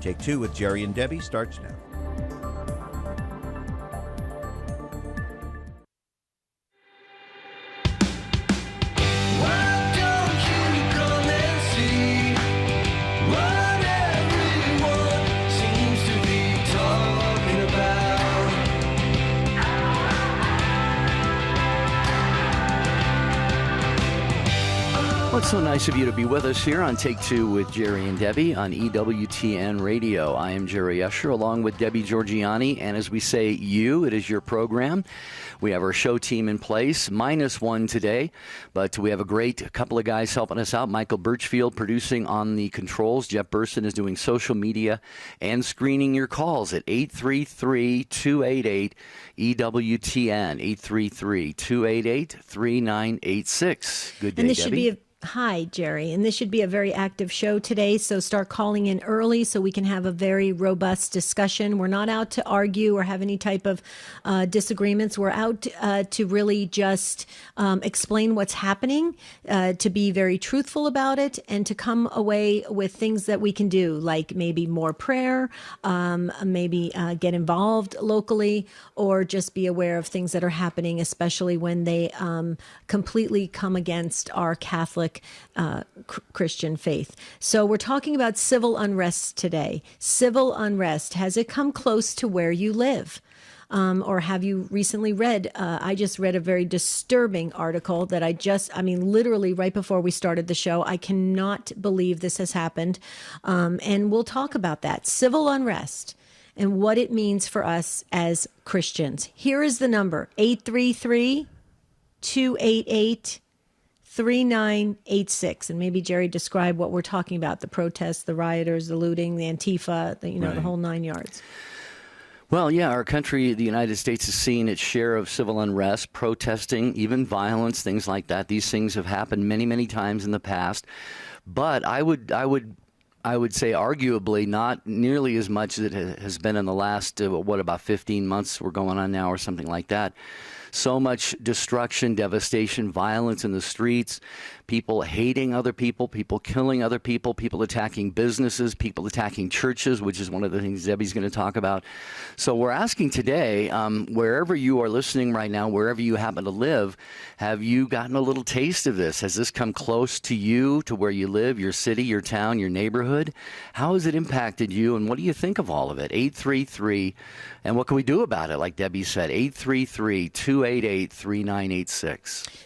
Take Two with Jerry and Debbie starts now. Well, it's so nice of you to be with us here on Take Two with Jerry and Debbie on EWTN Radio. I am Jerry Usher along with Debbie Georgiani, and as we say you, it is your program. We have our show team in place, -1 today, but we have a great couple of guys helping us out. Michael Birchfield producing on the controls. Jeff Burson is doing social media and screening your calls at 833-288-EWTN, 833-288-3986. Good day, and this Debbie. Should be Hi, Jerry. And this should be a very active show today, so start calling in early so we can have a very robust discussion. We're not out to argue or have any type of disagreements. We're out to really just explain what's happening, to be very truthful about it, and to come away with things that we can do, like maybe more prayer, maybe get involved locally, or just be aware of things that are happening, especially when they completely come against our Catholic Christian faith. So we're talking about civil unrest today. Civil unrest. Has it come close to where you live? Or have you recently read, I just read a very disturbing article that literally right before we started the show. I cannot believe this has happened. And we'll talk about that. Civil unrest and what it means for us as Christians. Here is the number, 833-288-3986. And maybe Jerry, describe what we're talking about: the protests, the rioters, the looting, the Antifa, the whole 9 yards. Well, yeah, our country, the United States, has seen its share of civil unrest, protesting, even violence, things like that. These things have happened many, many times in the past. But I would say arguably not nearly as much as it has been in the last, about 15 months we're going on now or something like that. So much destruction, devastation, violence in the streets, people hating other people killing other people attacking businesses, people attacking churches, which is one of the things Debbie's going to talk about. So we're asking today, wherever you are listening right now, wherever you happen to live, have you gotten a little taste of this? Has this come close to you, to where you live, your city, your town, your neighborhood? How has it impacted you, and what do you think of all of it? 833, and what can we do about it? Like Debbie said, 833-288-3986.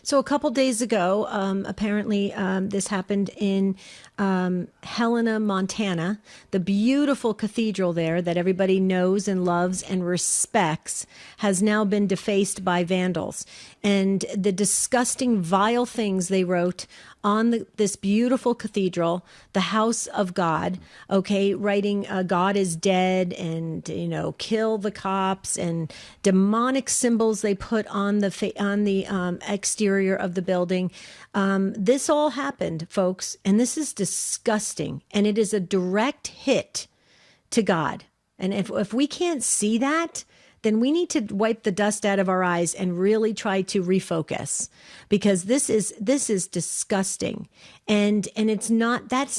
So a couple days ago, apparently this happened in Helena, Montana. The beautiful cathedral there that everybody knows and loves and respects has now been defaced by vandals. And the disgusting, vile things they wrote on this beautiful cathedral, the house of God, writing God is dead and, kill the cops, and demonic symbols they put on the exterior of the building. This all happened, folks, and this is disgusting, and it is a direct hit to God. And if we can't see that, then we need to wipe the dust out of our eyes and really try to refocus, because this is disgusting, and that's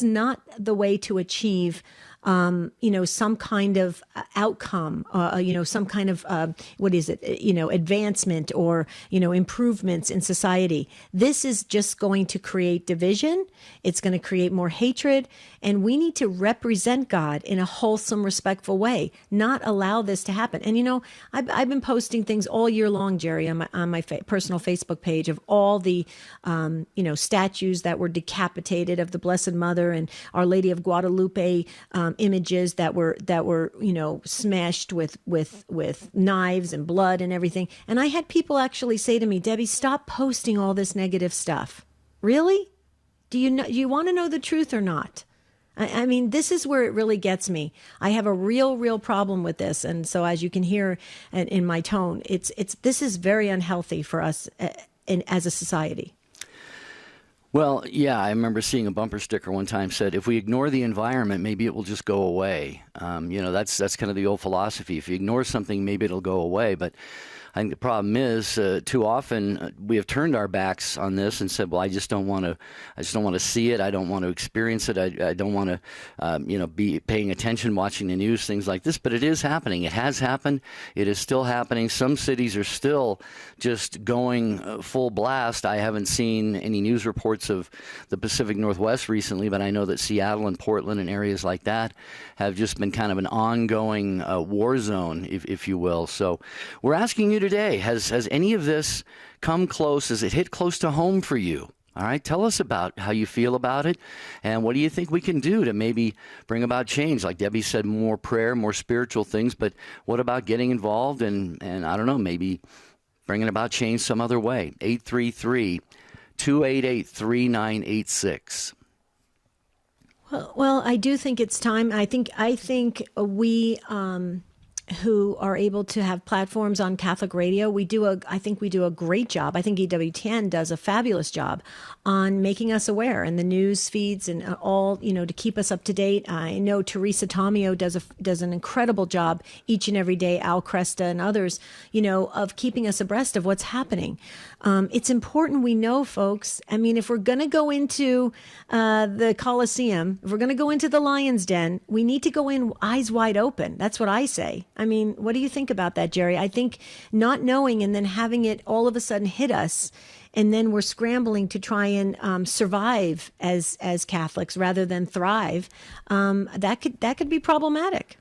not the way to achieve some kind of outcome, some kind of, advancement or, improvements in society. This is just going to create division. It's going to create more hatred. And we need to represent God in a wholesome, respectful way, not allow this to happen. And, I've been posting things all year long, Jerry, on my personal Facebook page of all the, statues that were decapitated of the Blessed Mother and Our Lady of Guadalupe, images that were smashed with knives and blood and everything. And I had people actually say to me, Debbie, stop posting all this negative stuff. Really? Do you want to know the truth or not? I mean, this is where it really gets me. I have a real problem with this. And so as you can hear in my tone, this is very unhealthy for us as a society. Well, yeah, I remember seeing a bumper sticker one time said, if we ignore the environment, maybe it will just go away. That's kind of the old philosophy. If you ignore something, maybe it'll go away. But I think the problem is too often we have turned our backs on this and said, well, I just don't want to see it. I don't want to experience it. I don't want to, be paying attention, watching the news, things like this. But it is happening. It has happened. It is still happening. Some cities are still just going full blast. I haven't seen any news reports of the Pacific Northwest recently, but I know that Seattle and Portland and areas like that have just been kind of an ongoing war zone, if you will. So we're asking you today, has any of this come close? Has it hit close to home for you? All right, tell us about how you feel about it, and what do you think we can do to maybe bring about change? Like Debbie said, more prayer, more spiritual things, but what about getting involved and I don't know, maybe bringing about change some other way? 833-288-3986. Well, I do think it's time. I think we who are able to have platforms on Catholic radio, I think we do a great job. I think EWTN does a fabulous job on making us aware, and the news feeds and all, to keep us up to date. I know Teresa Tomeo does an incredible job each and every day, Al Cresta and others, of keeping us abreast of what's happening. It's important we know, folks. I mean, if we're going to go into the Coliseum, if we're going to go into the Lion's Den, we need to go in eyes wide open. That's what I say. I mean, what do you think about that, Jerry? I think not knowing and then having it all of a sudden hit us, and then we're scrambling to try and survive as Catholics rather than thrive, that could be problematic.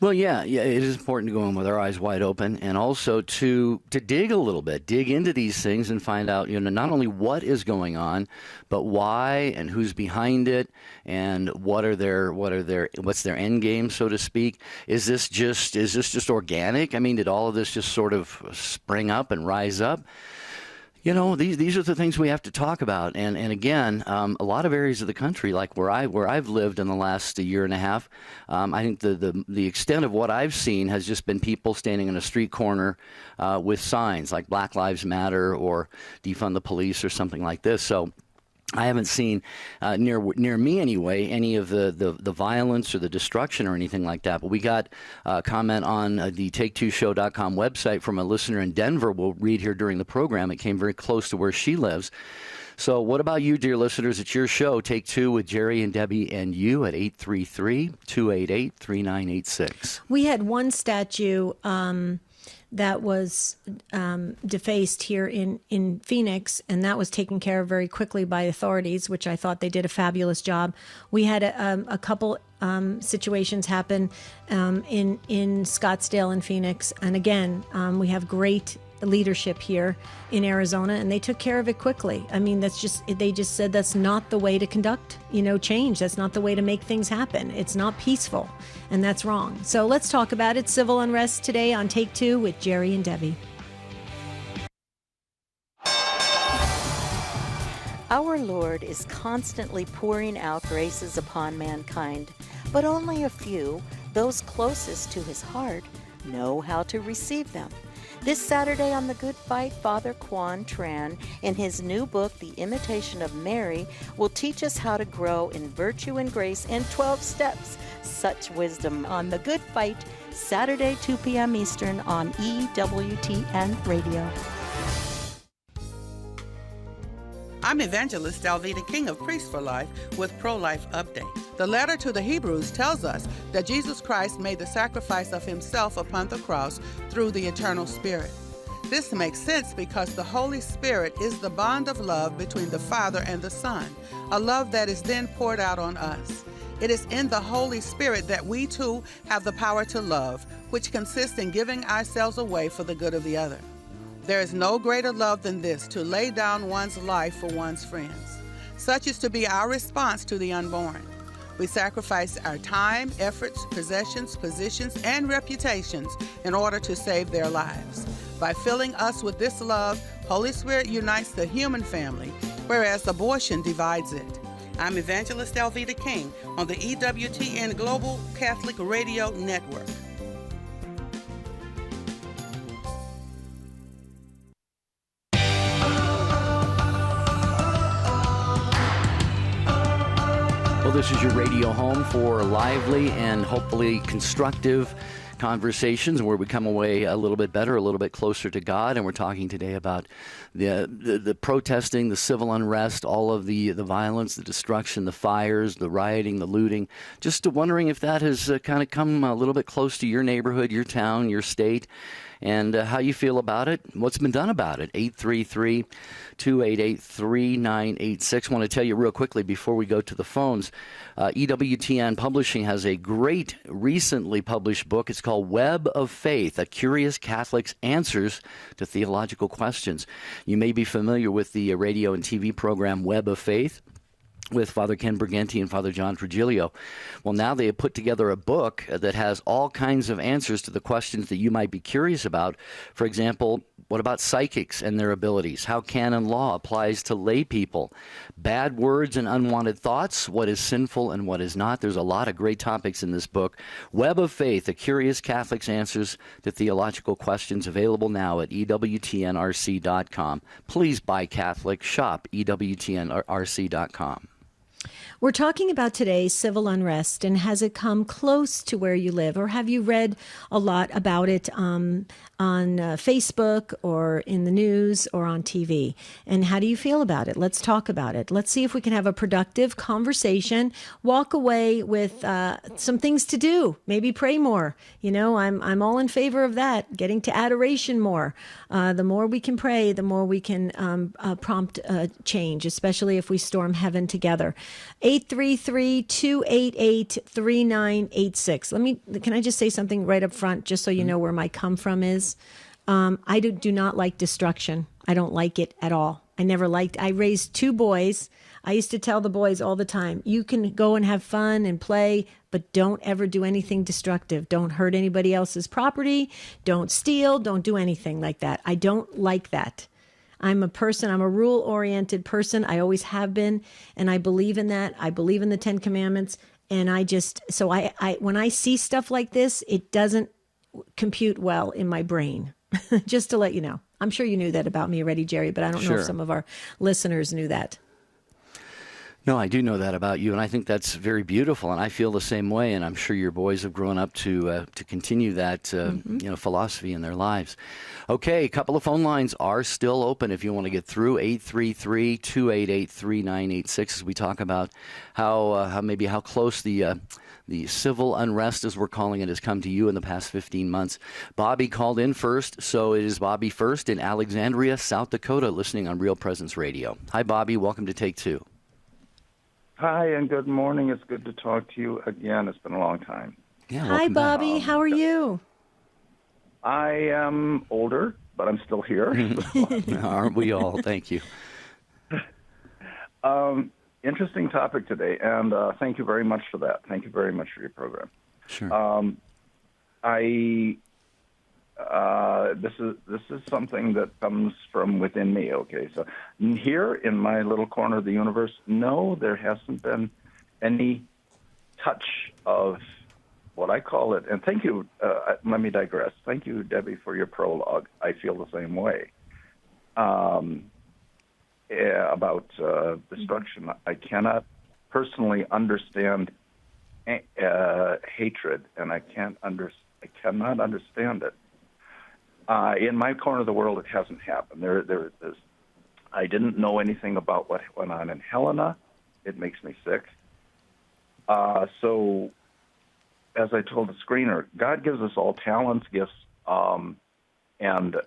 Well, yeah, it is important to go in with our eyes wide open, and also to dig a little bit, dig into these things and find out, not only what is going on, but why and who's behind it, and what's their end game, so to speak. Is this just organic? I mean, did all of this just sort of spring up and rise up? These are the things we have to talk about. And again, a lot of areas of the country, like where I've lived in the last year and a half, I think the extent of what I've seen has just been people standing in a street corner with signs like Black Lives Matter or Defund the Police or something like this. So I haven't seen near me anyway any of the violence or the destruction or anything like that. But we got a comment on the Take2Show.com website from a listener in Denver. We'll read here during the program. It came very close to where she lives. So what about you, dear listeners? It's your show, Take Two with Jerry and Debbie and you at 833-288-3986. We had one statue that was defaced here in Phoenix, and that was taken care of very quickly by authorities, which I thought they did a fabulous job. We had a couple situations happen in Scottsdale and Phoenix, and again, we have great leadership here in Arizona, and they took care of it quickly. I mean, they just said that's not the way to conduct, change. That's not the way to make things happen. It's not peaceful, and that's wrong. So let's talk about it. Civil unrest today on Take Two with Jerry and Debbie. Our Lord is constantly pouring out graces upon mankind, but only a few, those closest to his heart, know how to receive them. This Saturday on The Good Fight, Father Quan Tran, in his new book, The Imitation of Mary, will teach us how to grow in virtue and grace in 12 steps. Such wisdom on The Good Fight, Saturday, 2 p.m. Eastern on EWTN Radio. I'm Evangelist Alveda King of Priests for Life with Pro-Life Update. The letter to the Hebrews tells us that Jesus Christ made the sacrifice of himself upon the cross through the eternal Spirit. This makes sense because the Holy Spirit is the bond of love between the Father and the Son, a love that is then poured out on us. It is in the Holy Spirit that we too have the power to love, which consists in giving ourselves away for the good of the other. There is no greater love than this, to lay down one's life for one's friends. Such is to be our response to the unborn. We sacrifice our time, efforts, possessions, positions, and reputations in order to save their lives. By filling us with this love, Holy Spirit unites the human family, whereas abortion divides it. I'm Evangelist Alveda King on the EWTN Global Catholic Radio Network. Well, this is your radio home for lively and hopefully constructive conversations where we come away a little bit better, a little bit closer to God. And we're talking today about the protesting, the civil unrest, all of the violence, the destruction, the fires, the rioting, the looting. Just wondering if that has kind of come a little bit close to your neighborhood, your town, your state, and how you feel about it, what's been done about it. 833-288-3986. I want to tell you real quickly before we go to the phones, EWTN Publishing has a great recently published book. It's called Web of Faith, A Curious Catholic's Answers to Theological Questions. You may be familiar with the radio and TV program Web of Faith with Father Ken Briganti and Father John Trujillo. Well, now they have put together a book that has all kinds of answers to the questions that you might be curious about. For example, what about psychics and their abilities? How canon law applies to lay people? Bad words and unwanted thoughts, what is sinful and what is not? There's a lot of great topics in this book. Web of Faith, A Curious Catholic's Answers to Theological Questions, available now at EWTNRC.com. Please buy Catholic, shop EWTNRC.com. We're talking about today's civil unrest, and has it come close to where you live, or have you read a lot about it on Facebook or in the news or on TV? And how do you feel about it? Let's talk about it. Let's see if we can have a productive conversation. Walk away with some things to do. Maybe pray more. You know, I'm all in favor of that. Getting to adoration more. The more we can pray, the more we can prompt change, especially if we storm heaven together. 833-288-3986. Can I just say something right up front, just so you know where my come from is? I do not like destruction. I don't like it at all. I raised two boys. I used to tell the boys all the time, you can go and have fun and play, but don't ever do anything destructive. Don't hurt anybody else's property. Don't steal. Don't do anything like that. I don't like that. I'm a rule-oriented person. I always have been, and I believe in that. I believe in the Ten Commandments, and I when I see stuff like this, it doesn't compute well in my brain. Just to let you know. I'm sure you knew that about me already, Jerry, but I don't know if some of our listeners knew that. No, I do know that about you, and I think that's very beautiful, and I feel the same way, and I'm sure your boys have grown up to continue that philosophy in their lives. Okay, a couple of phone lines are still open if you want to get through. 833-288-3986 as we talk about how close the civil unrest, as we're calling it, has come to you in the past 15 months. Bobby called in first, so it is Bobby first in Alexandria, South Dakota, listening on Real Presence Radio. Hi, Bobby. Welcome to Take Two. Hi, and good morning. It's good to talk to you again. It's been a long time. Yeah, hi, Bobby. How are you? I am older, but I'm still here. Aren't we all? Thank you. Interesting topic today, and thank you very much for that. Thank you very much for your program. Sure. This is something that comes from within me. Okay, so here in my little corner of the universe, no, there hasn't been any touch of what I call it. And thank you. Let me digress. Thank you, Debbie, for your prologue. I feel the same way about destruction. I cannot personally understand hatred, and I cannot understand it. In my corner of the world, it hasn't happened. I didn't know anything about what went on in Helena. It makes me sick. So, as I told the screener, God gives us all talents, gifts, and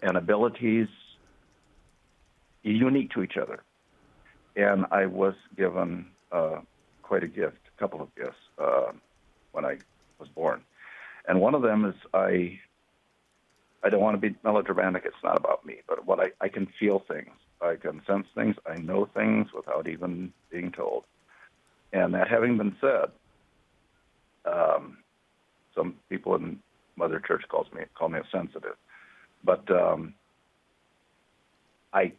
abilities unique to each other. And I was given quite a gift, a couple of gifts, when I was born. And one of them is I don't want to be melodramatic. It's not about me, but I can feel things. I can sense things. I know things without even being told. And that having been said, some people in Mother Church call me a sensitive, but I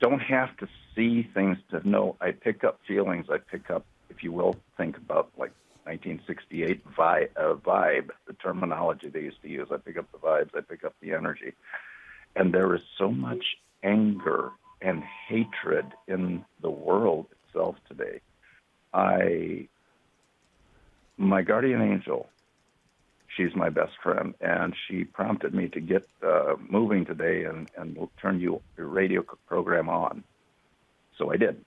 don't have to see things to know. I pick up feelings. I pick up, if you will, think about like 1968 vibe, the terminology they used to use. I pick up the vibes, I pick up the energy. And there is so much anger and hatred in the world itself today. My guardian angel, she's my best friend, and she prompted me to get moving today and turn your radio program on. So I did.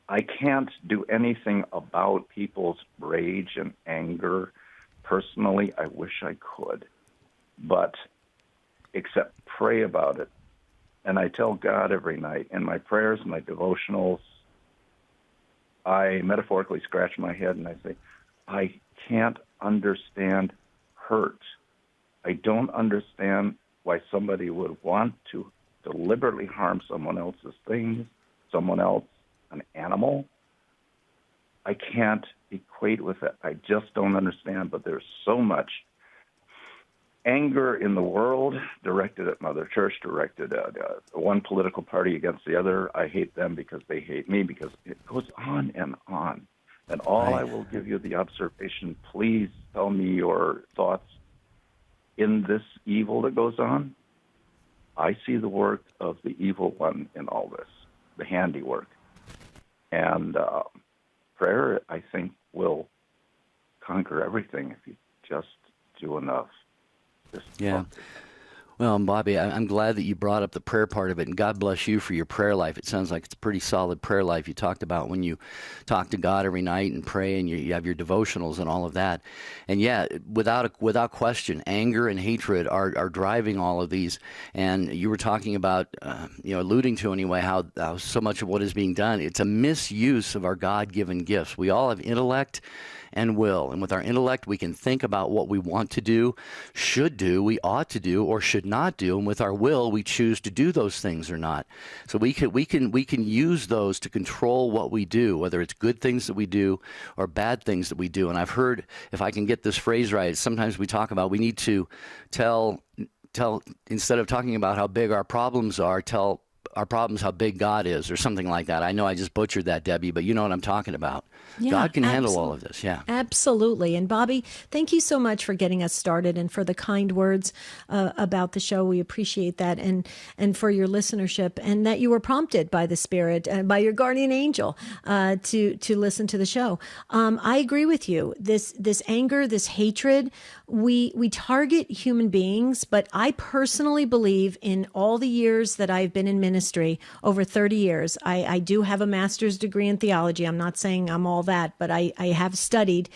I can't do anything about people's rage and anger. Personally, I wish I could, but except pray about it. And I tell God every night in my prayers, my devotionals, I metaphorically scratch my head and I say, I can't understand hurt. I don't understand why somebody would want to deliberately harm someone else's things, someone else, an animal. I can't equate with it. I just don't understand, but there's so much anger in the world directed at Mother Church, directed at one political party against the other. I hate them because they hate me, because it goes on and on. And all Right. I will give you the observation, please tell me your thoughts. In this evil that goes on, I see the work of the evil one in all this, the handiwork. And prayer, I think, will conquer everything if you just do enough. Just Yeah. talk. Well, Bobby, I'm glad that you brought up the prayer part of it, and God bless you for your prayer life. It sounds like it's a pretty solid prayer life you talked about when you talk to God every night and pray, and you have your devotionals and all of that. And yeah, without question, anger and hatred are driving all of these. And you were talking about, alluding to anyway, how so much of what is being done, it's a misuse of our God-given gifts. We all have intellect and will. And with our intellect, we can think about what we want to do, should do, we ought to do, or should not do. And with our will, we choose to do those things or not. So we can use those to control what we do, whether it's good things that we do or bad things that we do. And I've heard, if I can get this phrase right, sometimes we talk about we need to tell instead of talking about how big our problems are, tell our problems how big God is, or something like that. I know I just butchered that, Debbie, but you know what I'm talking about. Yeah, God can handle all of this. Yeah. Absolutely. And Bobby, thank you so much for getting us started and for the kind words about the show. We appreciate that, and for your listenership, and that you were prompted by the Spirit and by your guardian angel to listen to the show. I agree with you. This anger, this hatred, we target human beings, but I personally believe, in all the years that I've been in ministry, over 30 years, I do have a master's degree in theology. I'm not saying I'm all that, but I have studied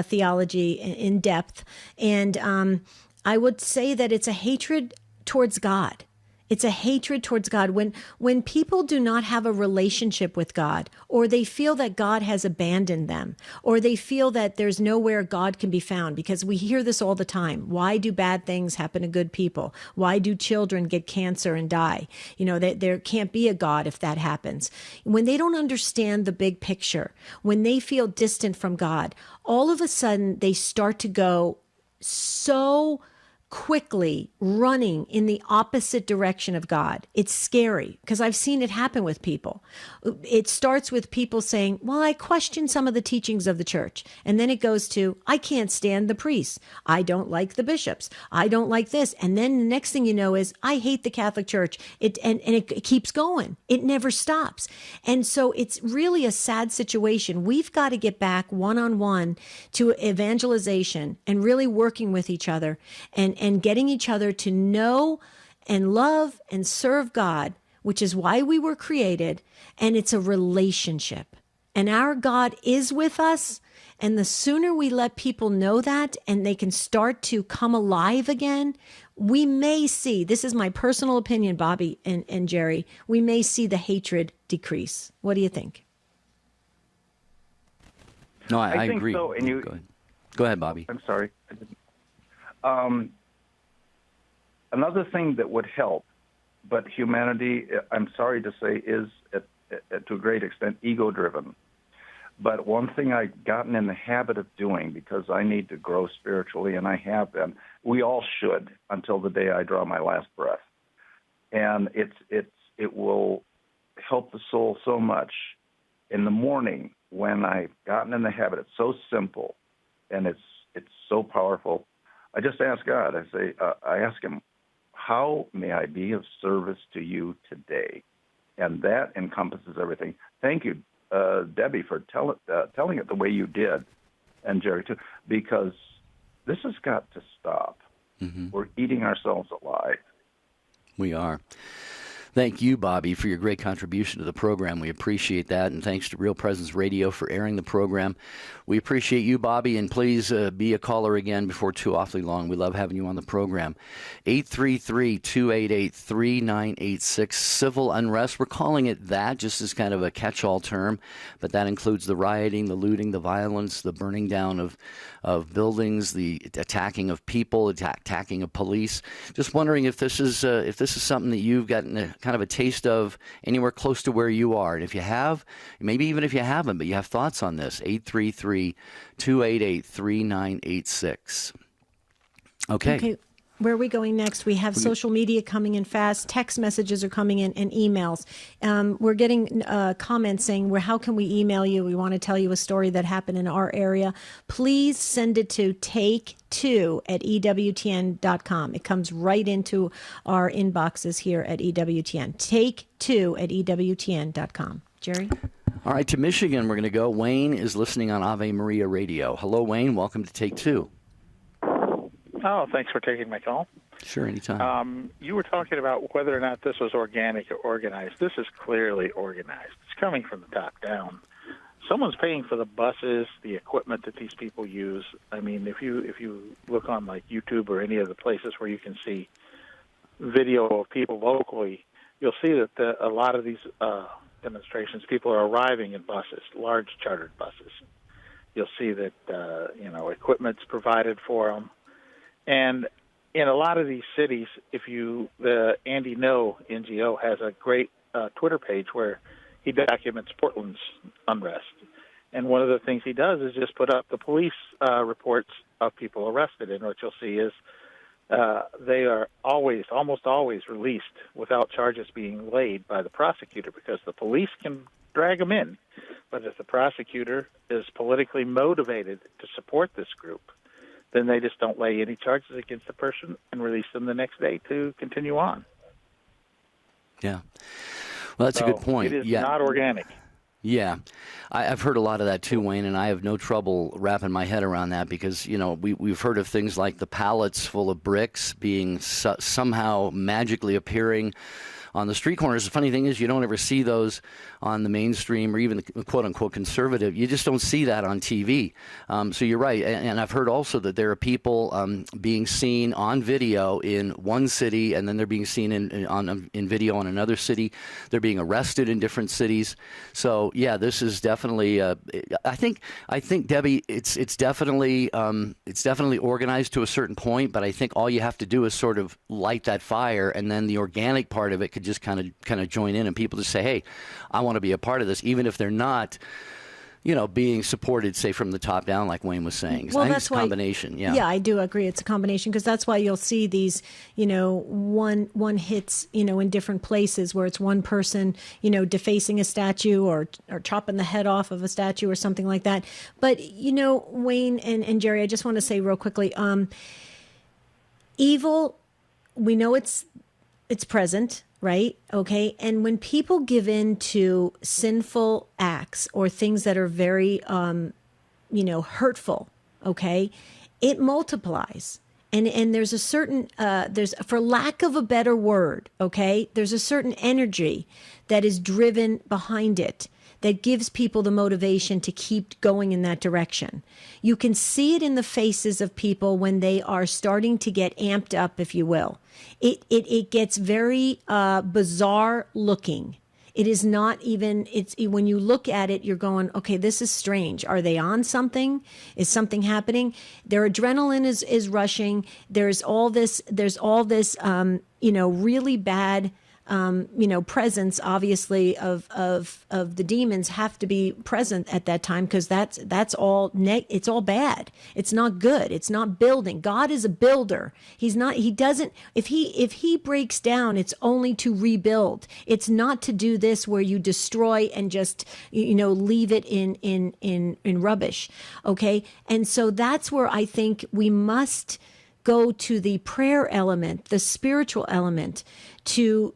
theology in depth. And I would say that it's a hatred towards God. It's a hatred towards God. When people do not have a relationship with God, or they feel that God has abandoned them, or they feel that there's nowhere God can be found, because we hear this all the time. Why do bad things happen to good people? Why do children get cancer and die? There can't be a God if that happens. When they don't understand the big picture, when they feel distant from God, all of a sudden they start to go so quickly running in the opposite direction of God. It's scary, because I've seen it happen with people. It starts with people saying, well, I question some of the teachings of the church. And then it goes to, I can't stand the priests. I don't like the bishops. I don't like this. And then the next thing you know is, I hate the Catholic Church. It keeps going. It never stops. And so it's really a sad situation. We've got to get back one-on-one to evangelization and really working with each other and getting each other to know and love and serve God, which is why we were created. And it's a relationship. And our God is with us. And the sooner we let people know that, and they can start to come alive again, we may see, this is my personal opinion, Bobby and Jerry, we may see the hatred decrease. What do you think? No, I think agree. so. And you, go ahead, Bobby. I'm sorry. I didn't. Another thing that would help, but humanity, I'm sorry to say, is to a great extent ego-driven. But one thing I've gotten in the habit of doing, because I need to grow spiritually, and I have been, we all should, until the day I draw my last breath. And it will help the soul so much in the morning when I've gotten in the habit. It's so simple, and it's so powerful. I just ask God. I ask Him, how may I be of service to you today? And that encompasses everything. Thank you, Debbie, for telling it the way you did, and Jerry too, because This has got to stop. We're eating ourselves alive. We are. Thank you, Bobby, for your great contribution to the program. We appreciate that, and thanks to Real Presence Radio for airing the program. We appreciate you, Bobby, and please be a caller again before too awfully long. We love having you on the program. 833-288-3986, civil unrest. We're calling it that just as kind of a catch-all term, but that includes the rioting, the looting, the violence, the burning down of buildings, the attacking of people, attacking of police. Just wondering if this is something that you've gotten kind of a taste of anywhere close to where you are. And if you have, maybe even if you haven't, but you have thoughts on this, 833-288-3986. Okay. Where are we going next? We have social media coming in fast. Text messages are coming in and emails. We're getting comments saying, how can we email you? We want to tell you a story that happened in our area. Please send it to take2@EWTN.com. It comes right into our inboxes here at EWTN. Take2@EWTN.com. Jerry? All right, to Michigan we're going to go. Wayne is listening on Ave Maria Radio. Hello, Wayne. Welcome to Take Two. Oh, thanks for taking my call. Sure, anytime. You were talking about whether or not this was organic or organized. This is clearly organized. It's coming from the top down. Someone's paying for the buses, the equipment that these people use. I mean, if you look on like YouTube or any of the places where you can see video of people locally, you'll see that a lot of these demonstrations, people are arriving in buses, large chartered buses. You'll see that equipment's provided for them. And in a lot of these cities, the Andy No NGO has a great Twitter page where he documents Portland's unrest. And one of the things he does is just put up the police reports of people arrested. And what you'll see is they are almost always released without charges being laid by the prosecutor, because the police can drag them in. But if the prosecutor is politically motivated to support this group, then they just don't lay any charges against the person and release them the next day to continue on. Yeah. Well, that's a good point. It is not organic. Yeah. I've heard a lot of that too, Wayne, and I have no trouble wrapping my head around that because, we've heard of things like the pallets full of bricks being somehow magically appearing on the street corners. The funny thing is you don't ever see those on the mainstream or even the quote-unquote conservative. You just don't see that on TV. So you're right. And I've heard also that there are people being seen on video in one city, and then they're being seen in video in another city. They're being arrested in different cities. So, yeah, this is definitely I think, Debbie, it's definitely organized to a certain point, but I think all you have to do is sort of light that fire, and then the organic part of it could just kind of join in, and people just say, hey, I want to be a part of this, even if they're not, being supported, say, from the top down, like Wayne was saying. Well, I think that's it's a combination. Yeah, I do agree. It's a combination, because that's why you'll see these, one hits, in different places where it's one person, defacing a statue or chopping the head off of a statue or something like that. But, Wayne and Jerry, I just want to say real quickly, evil, we know it's present, right? Okay. And when people give in to sinful acts or things that are very, hurtful, okay, it multiplies. And there's a certain, for lack of a better word, okay, there's a certain energy that is driven behind it that gives people the motivation to keep going in that direction. You can see it in the faces of people when they are starting to get amped up, if you will. It gets very bizarre looking. It is not even, when you look at it, you're going, okay, this is strange. Are they on something? Is something happening? Their adrenaline is rushing. There's all this, really bad, presence, obviously, of the demons have to be present at that time, because that's all it's all bad. It's not good. It's not building. God is a builder. He doesn't, if he breaks down, it's only to rebuild. It's not to do this where you destroy and just, leave it in rubbish. Okay. And so that's where I think we must go to the prayer element, the spiritual element, to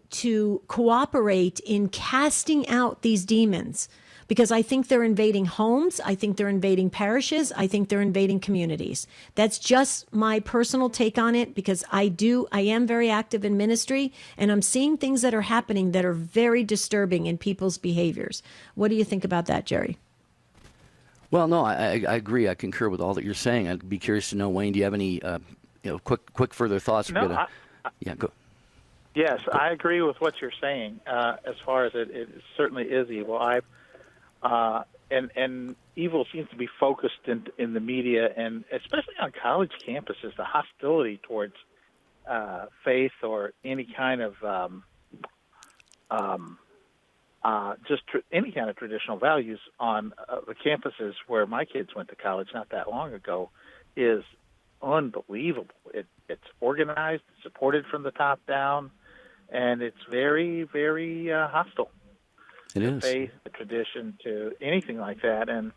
cooperate in casting out these demons because I think they're invading homes. I think they're invading parishes. I think they're invading communities. That's just my personal take on it, because I am very active in ministry, and I'm seeing things that are happening that are very disturbing in people's behaviors. What do you think about that, Jerry? Well, no, I agree. I concur with all that you're saying. I'd be curious to know, Wayne, do you have any quick further thoughts? No, Go. Yes, I agree with what you're saying. As far as it certainly is evil. And evil seems to be focused in the media, and especially on college campuses. The hostility towards faith or any kind of any kind of traditional values on the campuses where my kids went to college not that long ago is unbelievable. It's organized, supported from the top down, and it's very, very hostile. It to is. faith, to tradition, to anything like that. And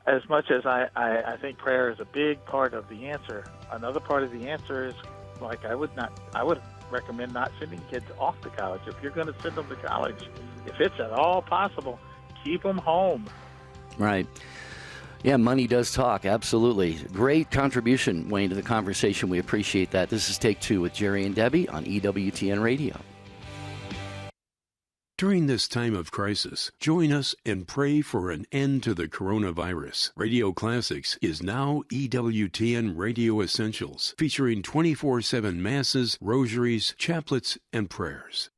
as much as I think prayer is a big part of the answer, another part of the answer is, like, I would recommend not sending kids off to college. If you're going to send them to college, if it's at all possible, keep them home. Right. Yeah, money does talk. Absolutely. Great contribution, Wayne, to the conversation. We appreciate that. This is Take Two with Jerry and Debbie on EWTN Radio. During this time of crisis, join us and pray for an end to the coronavirus. Radio Classics is now EWTN Radio Essentials, featuring 24/7 masses, rosaries, chaplets, and prayers.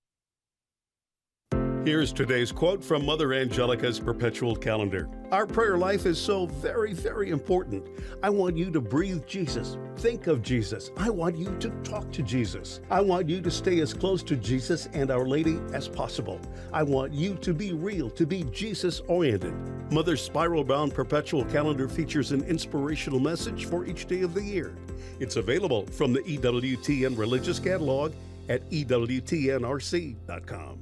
Here's today's quote from Mother Angelica's Perpetual Calendar. Our prayer life is so very, very important. I want you to breathe Jesus. Think of Jesus. I want you to talk to Jesus. I want you to stay as close to Jesus and Our Lady as possible. I want you to be real, to be Jesus-oriented. Mother's spiral-bound Perpetual Calendar features an inspirational message for each day of the year. It's available from the EWTN Religious Catalog at EWTNRC.com.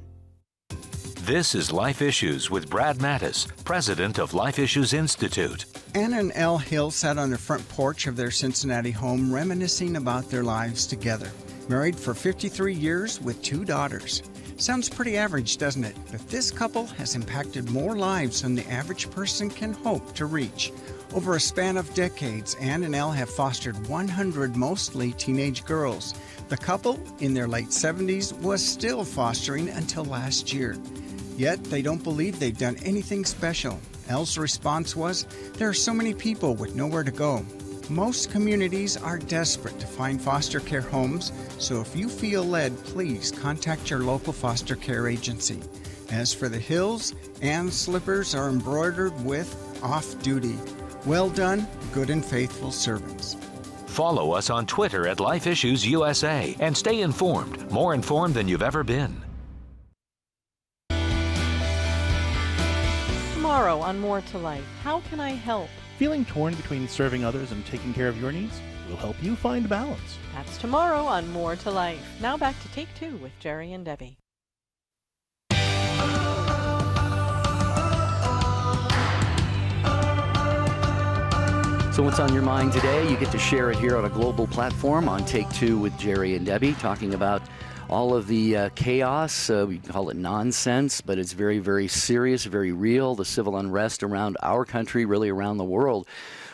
This is Life Issues with Brad Mattis, president of Life Issues Institute. Ann and Elle Hill sat on the front porch of their Cincinnati home reminiscing about their lives together. Married for 53 years with 2 daughters. Sounds pretty average, doesn't it? But this couple has impacted more lives than the average person can hope to reach. Over a span of decades, Ann and Elle have fostered 100 mostly teenage girls. The couple, in their late 70s, was still fostering until last year. Yet they don't believe they've done anything special. Elle's response was, there are so many people with nowhere to go. Most communities are desperate to find foster care homes, so if you feel led, please contact your local foster care agency. As for the Hills, Ann's slippers are embroidered with off-duty. Well done, good and faithful servants. Follow us on Twitter at Life Issues USA and stay informed, more informed than you've ever been. Tomorrow on More to Life, how can I help? Feeling torn between serving others and taking care of your needs? We'll help you find balance. That's tomorrow on More to Life. Now back to Take Two with Jerry and Debbie. So what's on your mind today? You get to share it here on a global platform on Take Two with Jerry and Debbie, talking about all of the chaos. We call it nonsense, but it's very, very serious, very real. The civil unrest around our country, really around the world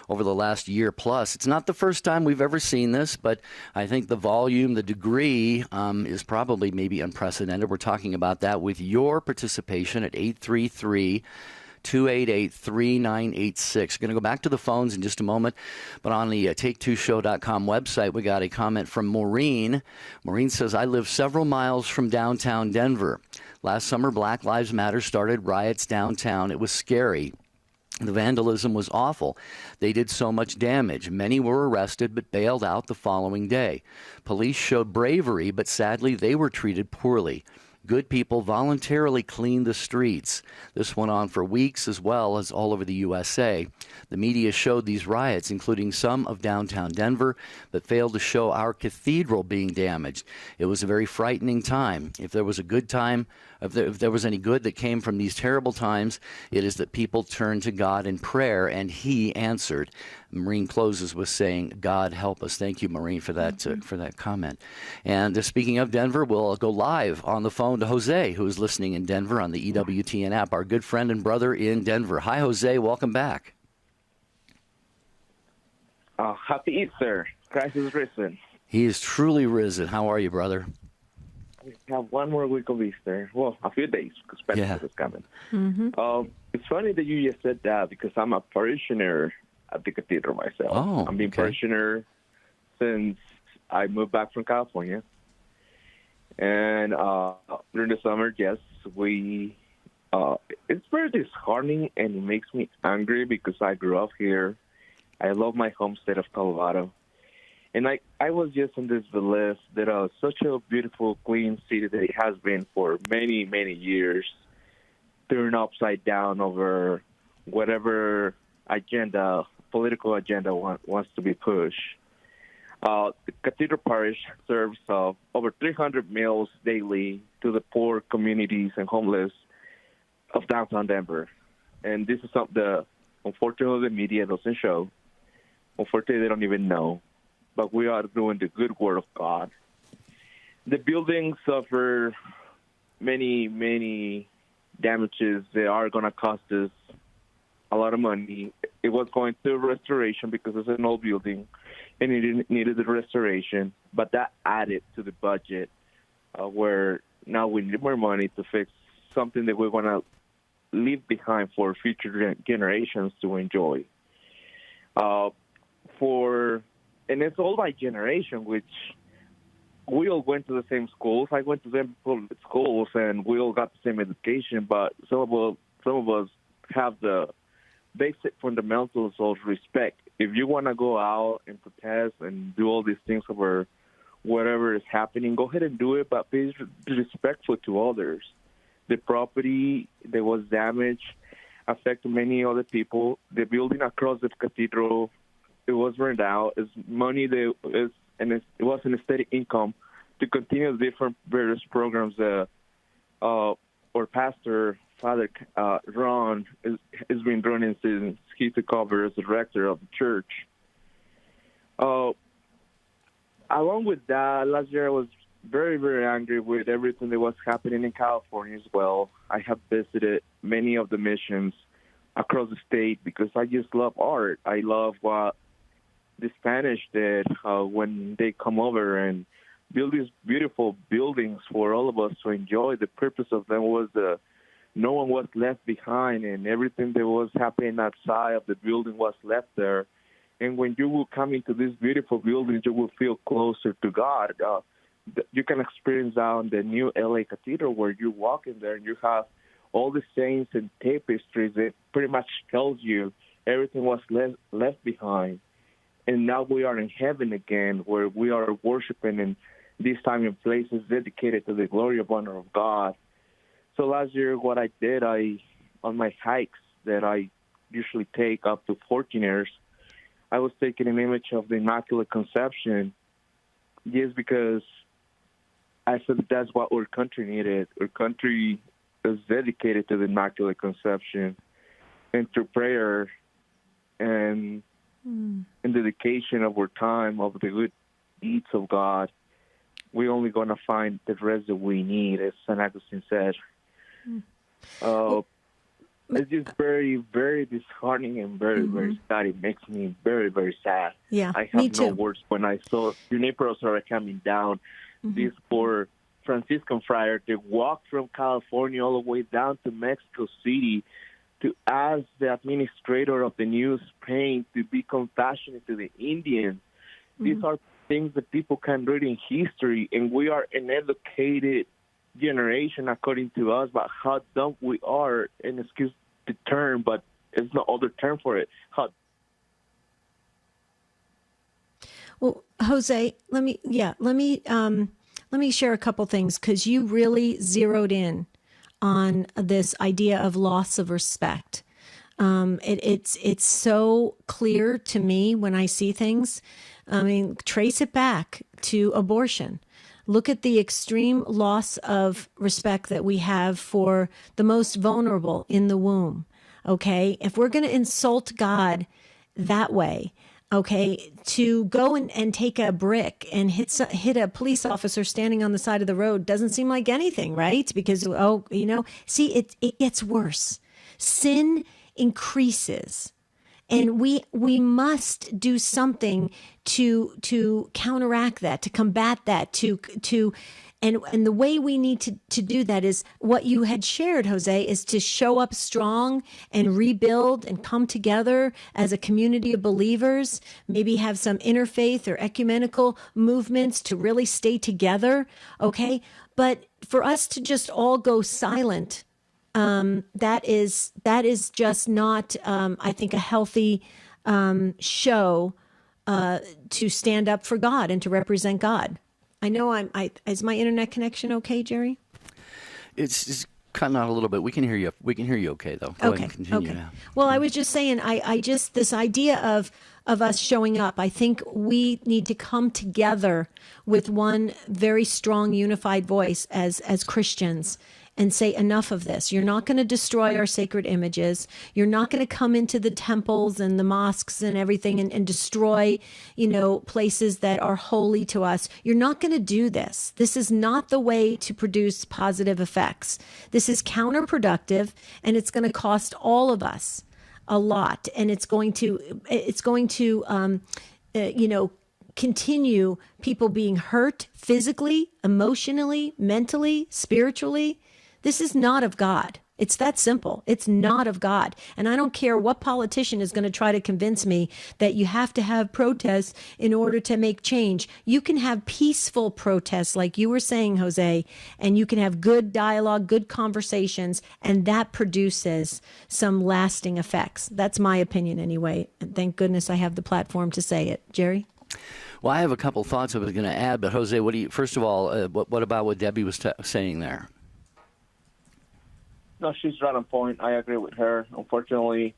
over the last year plus. It's not the first time we've ever seen this, but I think the volume, the degree is probably maybe unprecedented. We're talking about that with your participation at 833-288-3986. Going to go back to the phones in just a moment, but on the Take2Show.com website, we got a comment from Maureen. Maureen says, I live several miles from downtown Denver. Last summer, Black Lives Matter started riots downtown. It was scary. The vandalism was awful. They did so much damage. Many were arrested but bailed out the following day. Police showed bravery, but sadly they were treated poorly. Good people voluntarily cleaned the streets. This went on for weeks as well as all over the USA. The media showed these riots, including some of downtown Denver, but failed to show our cathedral being damaged. It was a very frightening time. If there was a good time, if there was any good that came from these terrible times, it is that people turned to God in prayer, and He answered. Maureen closes with saying, God help us. Thank you, Maureen, for that comment. And speaking of Denver, we'll go live on the phone to Jose, who is listening in Denver on the EWTN app, our good friend and brother in Denver. Hi, Jose. Welcome back. Happy Easter. Christ is risen. He is truly risen. How are you, brother? We have one more week of Easter. Well, a few days, because Pentecost is coming. It's funny that you just said that, because I'm a parishioner at the cathedral myself. I've been parishioner since I moved back from California. And during the summer, yes, it's very disheartening, and it makes me angry because I grew up here. I love my home state of Colorado. And I was just in this belief that such a beautiful, clean city that it has been for many, many years turned upside down over whatever political agenda wants to be pushed. The Cathedral Parish serves over 300 meals daily to the poor communities and homeless of downtown Denver. And this is something that, unfortunately, the media doesn't show. Unfortunately, they don't even know. But we are doing the good word of God. The buildings suffer many, many damages. They are going to cost us a lot of money. It was going through restoration because it's an old building, and it needed the restoration. But that added to the budget, where now we need more money to fix something that we want to leave behind for future generations to enjoy. And it's all by generation, which we all went to the same schools. I went to the public schools, and we all got the same education, but some of us have the basic fundamentals of respect. If you want to go out and protest and do all these things over whatever is happening, go ahead and do it, but be respectful to others. The property that was damaged affected many other people. The building across the cathedral, it was burned out. It's money it was an steady income to continue different various programs. Our pastor, Father Ron, has been running since he took over as the director of the church. Along with that, last year I was very, very angry with everything that was happening in California as well. I have visited many of the missions across the state because I just love art. I love what the Spanish did when they come over and build these beautiful buildings for all of us to enjoy. The purpose of them was no one was left behind, and everything that was happening outside of the building was left there. And when you will come into these beautiful buildings, you will feel closer to God. You can experience down the new LA Cathedral where you walk in there and you have all the saints and tapestries that pretty much tells you everything was left behind. And now we are in heaven again, where we are worshiping in this time and places dedicated to the glory and honor of God. So last year, what I did, on my hikes that I usually take up to 14 years, I was taking an image of the Immaculate Conception, just because I said that's what our country needed. Our country is dedicated to the Immaculate Conception, and through prayer and dedication of our time, of the good deeds of God, we're only going to find the rest that we need, as St. Augustine said. It's just very, very disheartening and very, very sad. It makes me very, very sad. Yeah, I me have too. no words when I saw Juniperos are coming down. This poor Franciscan friar to walk from California all the way down to Mexico City to ask the administrator of the New Spain to be compassionate to the Indians. These are things that people can read in history, and we are an educated generation, according to us, but how dumb we are, and excuse the term, but there's no other term for it. Well, Jose, let me share a couple things, because you really zeroed in on this idea of loss of respect. It's so clear to me when I see things. I mean, trace it back to abortion. Look at the extreme loss of respect that we have for the most vulnerable in the womb. Okay, if we're going to insult God that way. Okay, to go and take a brick and hit a police officer standing on the side of the road doesn't seem like anything, right? Because, see, it gets worse. Sin increases. And we must do something to counteract that, to combat that, and the way we need to do that is what you had shared, Jose, is to show up strong and rebuild and come together as a community of believers, maybe have some interfaith or ecumenical movements to really stay together, okay? But for us to just all go silent, that is just not, I think, a healthy show to stand up for God and to represent God. I know is my internet connection okay, Jerry? It's cutting out a little bit. We can hear you. We can hear you okay, though. Go ahead and continue now. Well, I was just saying, I just, this idea of us showing up, I think we need to come together with one very strong, unified voice as Christians and say, enough of this. You're not going to destroy our sacred images. You're not going to come into the temples and the mosques and everything and destroy, places that are holy to us. You're not going to do this. This is not the way to produce positive effects. This is counterproductive, and it's going to cost all of us a lot. And it's going to continue people being hurt physically, emotionally, mentally, spiritually. This is not of God. It's that simple. It's not of God. And I don't care what politician is going to try to convince me that you have to have protests in order to make change. You can have peaceful protests, like you were saying, Jose, and you can have good dialogue, good conversations, and that produces some lasting effects. That's my opinion anyway. And thank goodness I have the platform to say it. Jerry? Well, I have a couple thoughts I was going to add, but Jose, first of all, what about what Debbie was saying there? No, she's right on point. I agree with her. Unfortunately,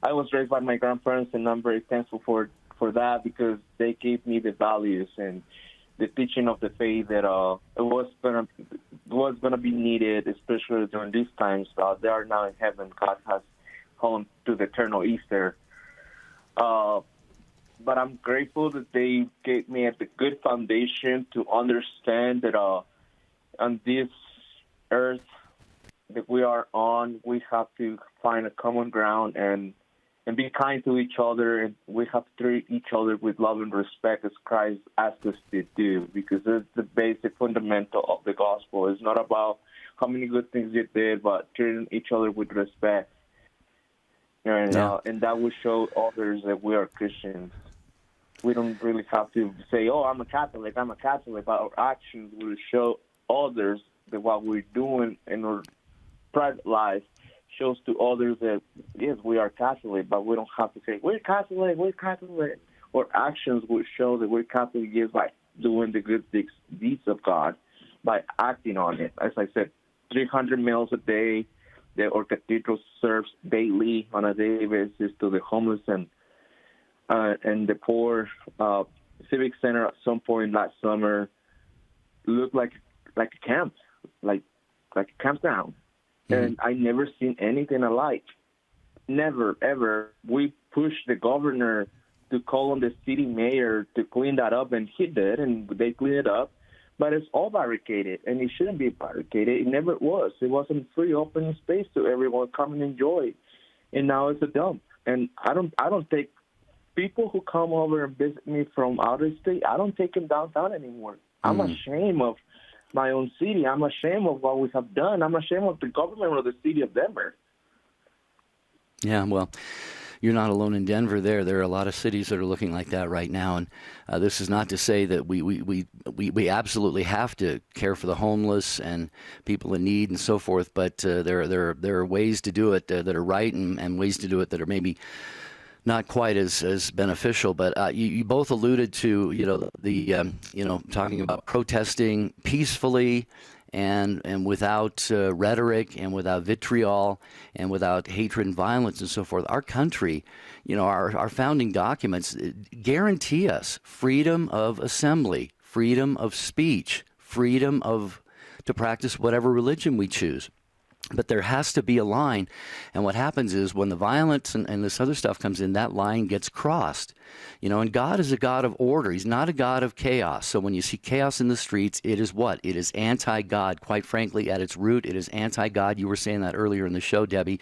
I was raised by my grandparents, and I'm very thankful for that because they gave me the values and the teaching of the faith that it was gonna be needed, especially during these times. They are now in heaven. God has called them to the eternal Easter. But I'm grateful that they gave me a good foundation to understand that on this earth that we are on, we have to find a common ground and be kind to each other, and we have to treat each other with love and respect as Christ asked us to do, because it's the basic fundamental of the gospel. It's not about how many good things you did, but treating each other with respect. And that will show others that we are Christians. We don't really have to say, I'm a Catholic, but our actions will show others that what we're doing in our private life shows to others that, yes, we are Catholic, but we don't have to say, we're Catholic. Our actions will show that we're Catholic just by doing the good deeds of God, by acting on it. As I said, 300 meals a day that our cathedral serves daily on a daily basis to the homeless and the poor. Civic Center at some point last summer looked like a camp, like a campground. And I never seen anything alike. Never, ever. We pushed the governor to call on the city mayor to clean that up, and he did, and they cleaned it up. But it's all barricaded, and it shouldn't be barricaded. It never was. It wasn't free, open space to everyone come and enjoy. And now it's a dump. And I don't take people who come over and visit me from out of state, I don't take them downtown anymore. I'm ashamed of my own city. I'm ashamed of what we have done. I'm ashamed of the government of the city of Denver. Yeah, well, you're not alone in Denver there. There are a lot of cities that are looking like that right now. And this is not to say that we absolutely have to care for the homeless and people in need and so forth, but there are ways to do it that are right and ways to do it that are maybe not quite as beneficial. But you both alluded to, talking about protesting peacefully and without rhetoric and without vitriol and without hatred and violence and so forth. Our country, our founding documents guarantee us freedom of assembly, freedom of speech, freedom to practice whatever religion we choose. But there has to be a line. And what happens is when the violence and this other stuff comes in, that line gets crossed. And God is a God of order. He's not a God of chaos. So when you see chaos in the streets, it is what? It is anti-God. Quite frankly, at its root, it is anti-God. You were saying that earlier in the show, Debbie.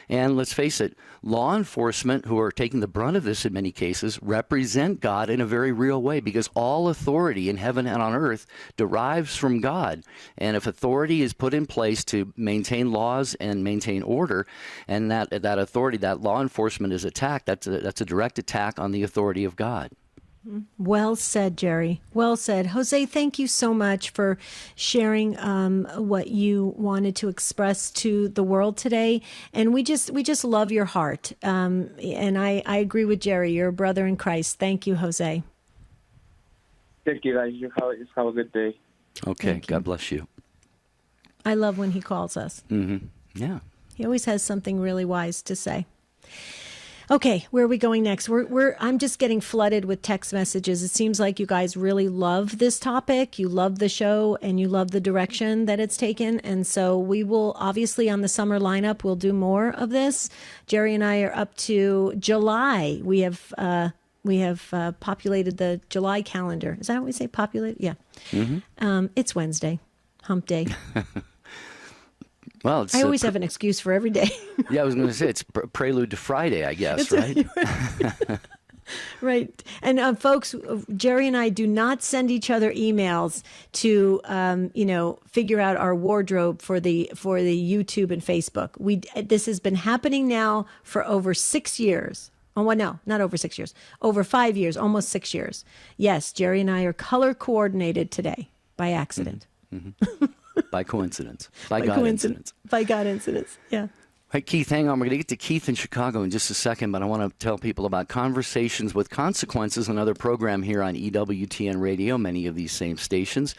And let's face it, law enforcement, who are taking the brunt of this in many cases, represent God in a very real way, because all authority in heaven and on earth derives from God. And if authority is put in place to maintain laws and maintain order, and that authority, that law enforcement is attacked, that's a direct attack on the authority of God. Well said, Jerry. Well said. Jose, thank you so much for sharing what you wanted to express to the world today. And we just love your heart. And I agree with Jerry. You're a brother in Christ. Thank you, Jose. Thank you, guys. You have a good day. Okay. God bless you. I love when he calls us. Mm-hmm. Yeah. He always has something really wise to say. Okay, where are we going next? I'm just getting flooded with text messages. It seems like you guys really love this topic. You love the show and you love the direction that it's taken. And so we will, obviously on the summer lineup, we'll do more of this. Jerry and I are up to July. We have populated the July calendar. Is that how we say populate? Yeah. Mm-hmm. It's Wednesday, hump day. Well, I always have an excuse for every day. Yeah, I was going to say it's prelude to Friday, I guess, right? Right. And folks, Jerry and I do not send each other emails to, figure out our wardrobe for the YouTube and Facebook. This has been happening now for over 6 years. Oh, well, no, not over 6 years. Over 5 years, almost 6 years. Yes, Jerry and I are color coordinated today by accident. Mm-hmm. By coincidence. By God incidence. By God incidence, yeah. Hey, Keith, hang on. We're going to get to Keith in Chicago in just a second, but I want to tell people about Conversations with Consequences, another program here on EWTN Radio, many of these same stations.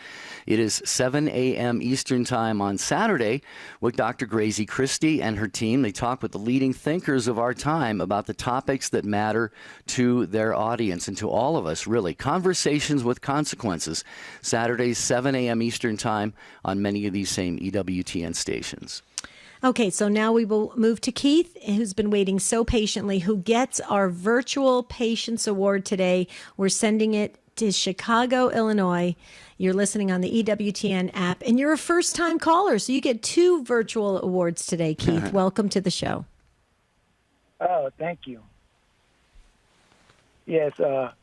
It is 7 a.m. Eastern Time on Saturday with Dr. Grazie Christie and her team. They talk with the leading thinkers of our time about the topics that matter to their audience and to all of us, really. Conversations with Consequences, Saturdays, 7 a.m. Eastern Time on many of these same EWTN stations. Okay, so now we will move to Keith, who's been waiting so patiently, who gets our virtual Patience Award today. We're sending it to Chicago, Illinois. You're listening on the EWTN app, and you're a first-time caller, so you get 2 virtual awards today, Keith. Welcome to the show. Oh, thank you. Yes, my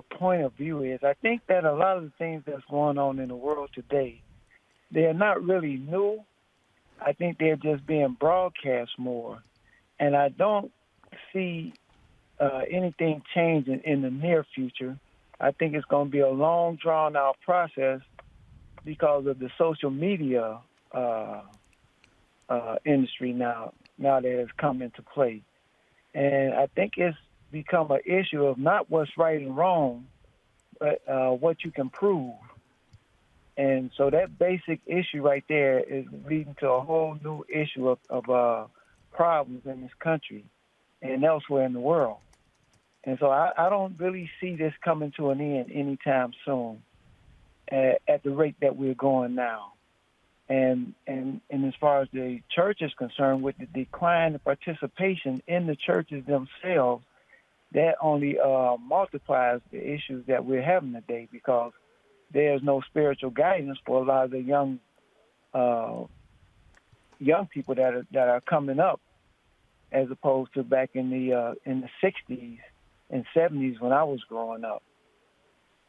point of view is I think that a lot of the things that's going on in the world today, they're not really new. I think they're just being broadcast more. And I don't see anything changing in the near future. I think it's going to be a long, drawn-out process because of the social media industry now that has come into play. And I think it's become an issue of not what's right and wrong, but what you can prove. And so that basic issue right there is leading to a whole new issue of problems in this country and elsewhere in the world. And so I don't really see this coming to an end anytime soon at the rate that we're going now. And as far as the church is concerned, with the decline of participation in the churches themselves, that only multiplies the issues that we're having today, because there's no spiritual guidance for a lot of the young people that are coming up, as opposed to back in the 60s and 70s when I was growing up.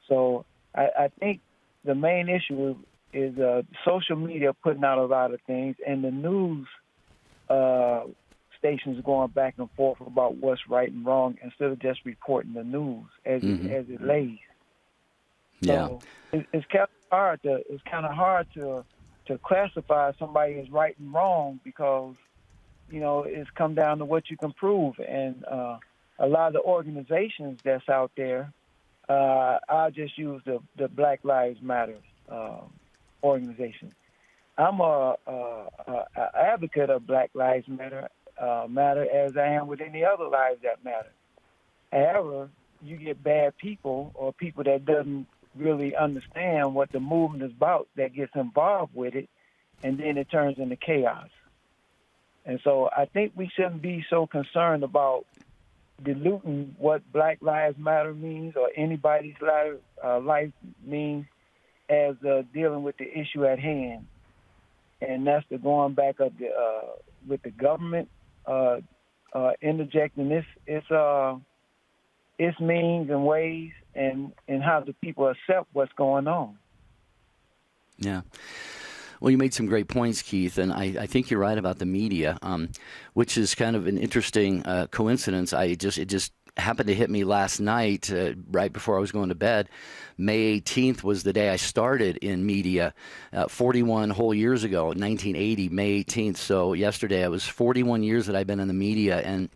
So I think the main issue is social media putting out a lot of things, and the news stations going back and forth about what's right and wrong instead of just reporting the news as it lays. Yeah. So it's kind of hard to classify somebody as right and wrong, because it's come down to what you can prove. And a lot of the organizations that's out there, I'll just use the Black Lives Matter organization. I'm a advocate of Black Lives Matter as I am with any other lives that matter. However, you get bad people or people that doesn't really understand what the movement is about that gets involved with it, and then it turns into chaos. And so I think we shouldn't be so concerned about diluting what Black Lives Matter means or anybody's life means as dealing with the issue at hand. And that's the going back of the with the government interjecting its means and ways, and how the people accept what's going on. Yeah. Well, you made some great points, Keith, and I think you're right about the media, which is kind of an interesting coincidence. It just happened to hit me last night, right before I was going to bed. May 18th was the day I started in media, 41 whole years ago, 1980, May 18th. So yesterday, I was 41 years that I've been in the media, and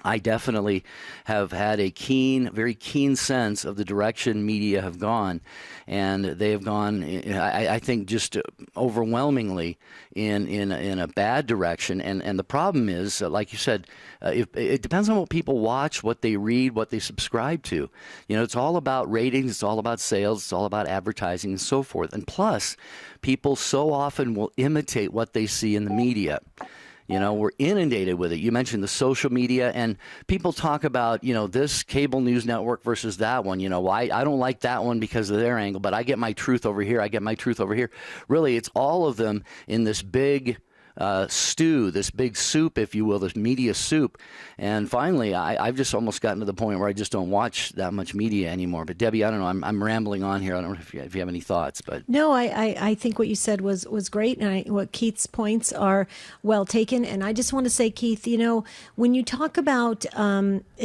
I definitely have had a very keen sense of the direction media have gone, and they have gone, I think, just overwhelmingly in a bad direction. And the problem is, like you said, it depends on what people watch, what they read, what they subscribe to. It's all about ratings, it's all about sales, it's all about advertising, and so forth. And plus, people so often will imitate what they see in the media. We're inundated with it. You mentioned the social media, and people talk about, this cable news network versus that one. I don't like that one because of their angle, but I get my truth over here. I get my truth over here. Really, it's all of them in this big stew, this big soup, if you will, this media soup. And finally, I've just almost gotten to the point where I just don't watch that much media anymore. But Debbie, I don't know. I'm rambling on here. I don't know if you have any thoughts. But no, I think what you said was great, and what Keith's points are well taken. And I just want to say, Keith, when you talk about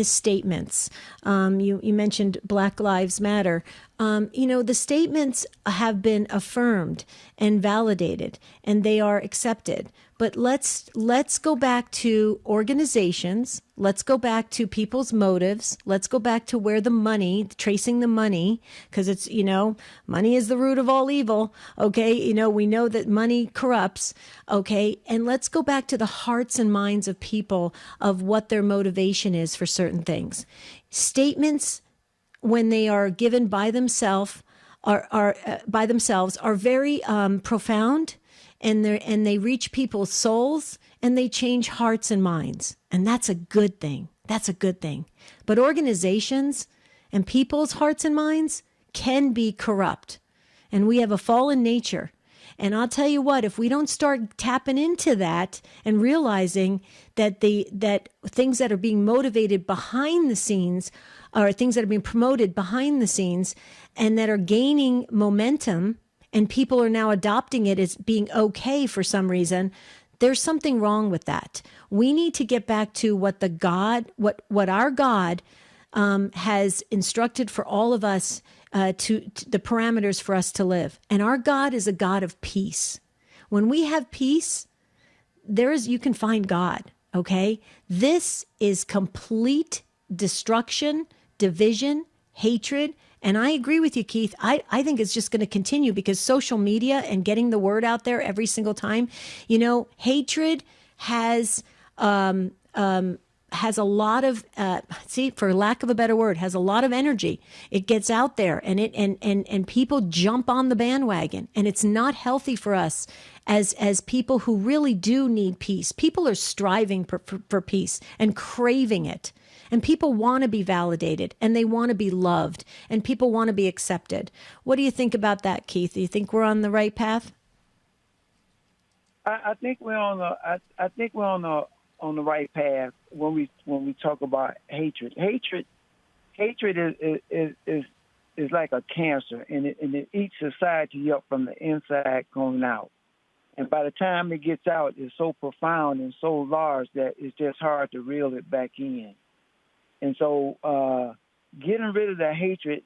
statements, you mentioned Black Lives Matter. The statements have been affirmed and validated, and they are accepted. But let's go back to organizations. Let's go back to people's motives. Let's go back to where tracing the money, because it's, money is the root of all evil. Okay. We know that money corrupts. Okay. And let's go back to the hearts and minds of people, of what their motivation is for certain things. Statements, when they are given by themselves, are very profound, and they reach people's souls, and they change hearts and minds, and that's a good thing. That's a good thing. But organizations and people's hearts and minds can be corrupt, and we have a fallen nature. And I'll tell you what, if we don't start tapping into that and realizing that that things that are being motivated behind the scenes are things that are being promoted behind the scenes and that are gaining momentum, and people are now adopting it as being okay for some reason, there's something wrong with that. We need to get back to what our God has instructed for all of us, to the parameters for us to live. And our God is a God of peace. When we have peace, you can find God. Okay. This is complete destruction, division, hatred. And I agree with you, Keith. I think it's just going to continue because social media and getting the word out there every single time, hatred has a lot of, for lack of a better word, has a lot of energy. It gets out there, and people jump on the bandwagon, and it's not healthy for us as people who really do need peace. People are striving for peace and craving it. And people want to be validated, and they want to be loved, and people want to be accepted. What do you think about that, Keith? Do you think we're on the right path? I think we're on the right path when we talk about hatred. Hatred is like a cancer, and it eats society up from the inside going out. And by the time it gets out, it's so profound and so large that it's just hard to reel it back in. And so, getting rid of that hatred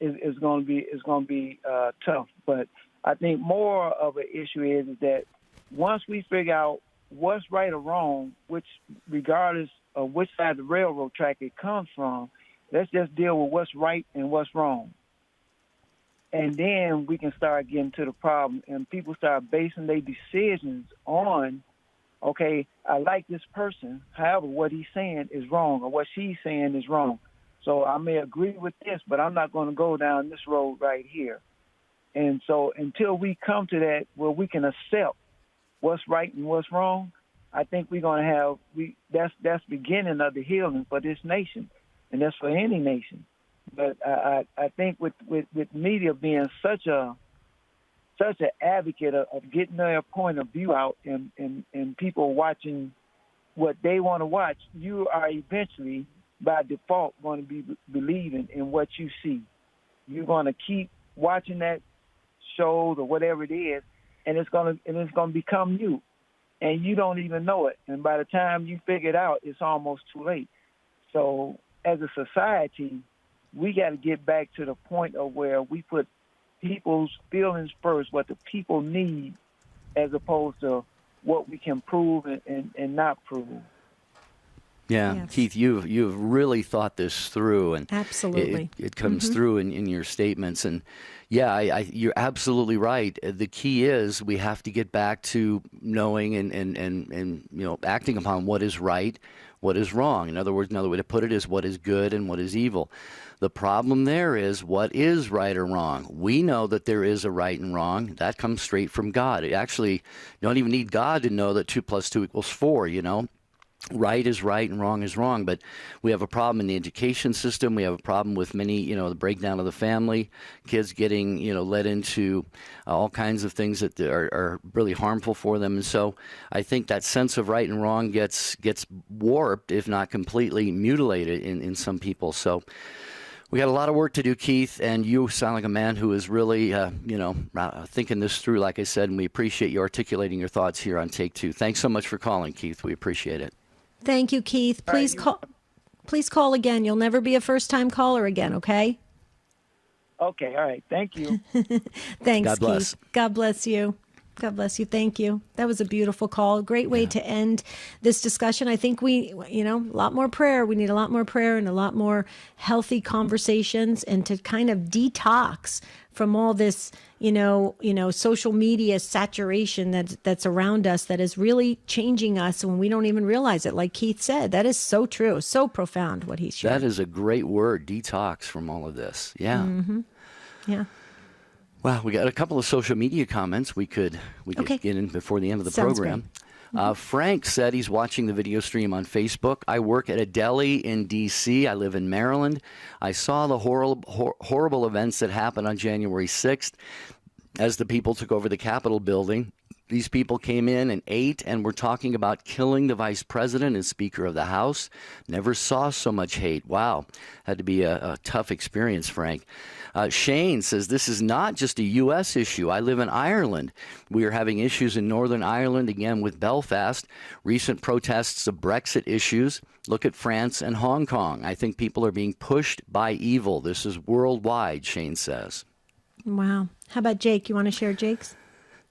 is going to be tough. But I think more of an issue is that once we figure out what's right or wrong, which regardless of which side of the railroad track it comes from, let's just deal with what's right and what's wrong. And then we can start getting to the problem, and people start basing their decisions on, okay, I like this person. However, what he's saying is wrong, or what she's saying is wrong. So I may agree with this, but I'm not going to go down this road right here. And so until we come to that where we can accept what's right and what's wrong, I think we're going to have that's beginning of the healing for this nation, and that's for any nation. But I think with media being such an advocate of getting their point of view out and people watching what they want to watch, you are eventually by default going to be believing in what you see. You're going to keep watching that shows or whatever it is, and it's going to become you, and you don't even know it. And by the time you figure it out, it's almost too late. So as a society, we got to get back to the point of where we put people's feelings first, what the people need, as opposed to what we can prove and not prove. Yeah, Yes. Keith, you've really thought this through, and Absolutely. it comes through in your statements. And yeah, you're absolutely right. The key is we have to get back to knowing and acting upon what is right, what is wrong. In other words, another way to put it is what is good and what is evil. The problem there is what is right or wrong. We know that there is a right and wrong. That comes straight from God. Actually, you don't even need God to know that 2 + 2 = 4, Right is right and wrong is wrong, but we have a problem in the education system. We have a problem with many, the breakdown of the family, kids getting, led into all kinds of things that are really harmful for them. And so I think that sense of right and wrong gets warped, if not completely mutilated in some people. So we got a lot of work to do, Keith, and you sound like a man who is really, thinking this through, like I said, and we appreciate you articulating your thoughts here on Take Two. Thanks so much for calling, Keith. We appreciate it. Thank you, Keith. Please call again. You'll never be a first-time caller again, okay? Okay, all right. Thank you. Thanks, God bless. Keith. God bless you. God bless you. Thank you. That was a beautiful call. A great way to end this discussion. I think a lot more prayer. We need a lot more prayer and a lot more healthy conversations, and to kind of detox from all this, social media saturation that's around us that is really changing us when we don't even realize it. Like Keith said, that is so true, so profound what he's shared. That is a great word, detox from all of this. Yeah. Mm-hmm. Yeah. Well, we got a couple of social media comments we could get in before the end of the Sounds program. Frank said he's watching the video stream on Facebook. I work at a deli in D.C. I live in Maryland. I saw the horrible events that happened on January 6th as the people took over the Capitol building. These people came in and ate and were talking about killing the vice president and Speaker of the House. Never saw so much hate. Wow. Had to be a tough experience, Frank. Shane says, this is not just a U.S. issue. I live in Ireland. We are having issues in Northern Ireland, again, with Belfast. Recent protests of Brexit issues. Look at France and Hong Kong. I think people are being pushed by evil. This is worldwide, Shane says. Wow. How about Jake? You want to share Jake's?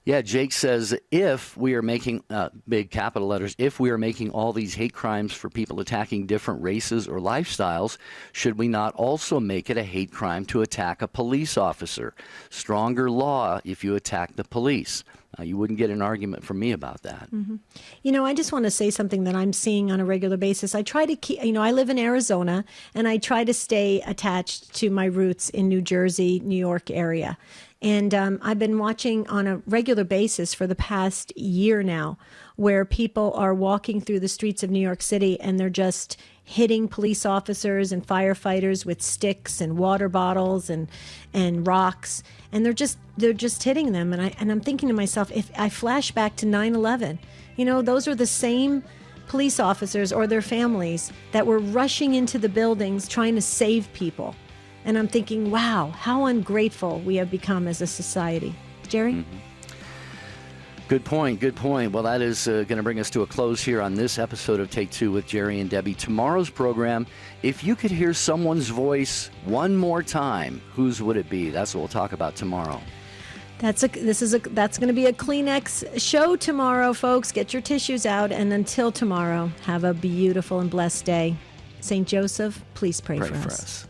Yeah, Jake says, if we are making, big capital letters, if we are making all these hate crimes for people attacking different races or lifestyles, should we not also make it a hate crime to attack a police officer? Stronger law if you attack the police. You wouldn't get an argument from me about that. Mm-hmm. I just want to say something that I'm seeing on a regular basis. I try to keep, I live in Arizona, and I try to stay attached to my roots in New Jersey, New York area. And I've been watching on a regular basis for the past year now, where people are walking through the streets of New York City and they're just hitting police officers and firefighters with sticks and water bottles and rocks, and they're just hitting them. And I'm thinking to myself, if I flash back to 9/11, those are the same police officers or their families that were rushing into the buildings trying to save people. And I'm thinking, wow, how ungrateful we have become as a society. Jerry? Mm-hmm. Good point. Well, that is going to bring us to a close here on this episode of Take Two with Jerry and Debbie. Tomorrow's program, if you could hear someone's voice one more time, whose would it be? That's what we'll talk about tomorrow. That's going to be a Kleenex show tomorrow, folks. Get your tissues out. And until tomorrow, have a beautiful and blessed day. St. Joseph, please pray for us.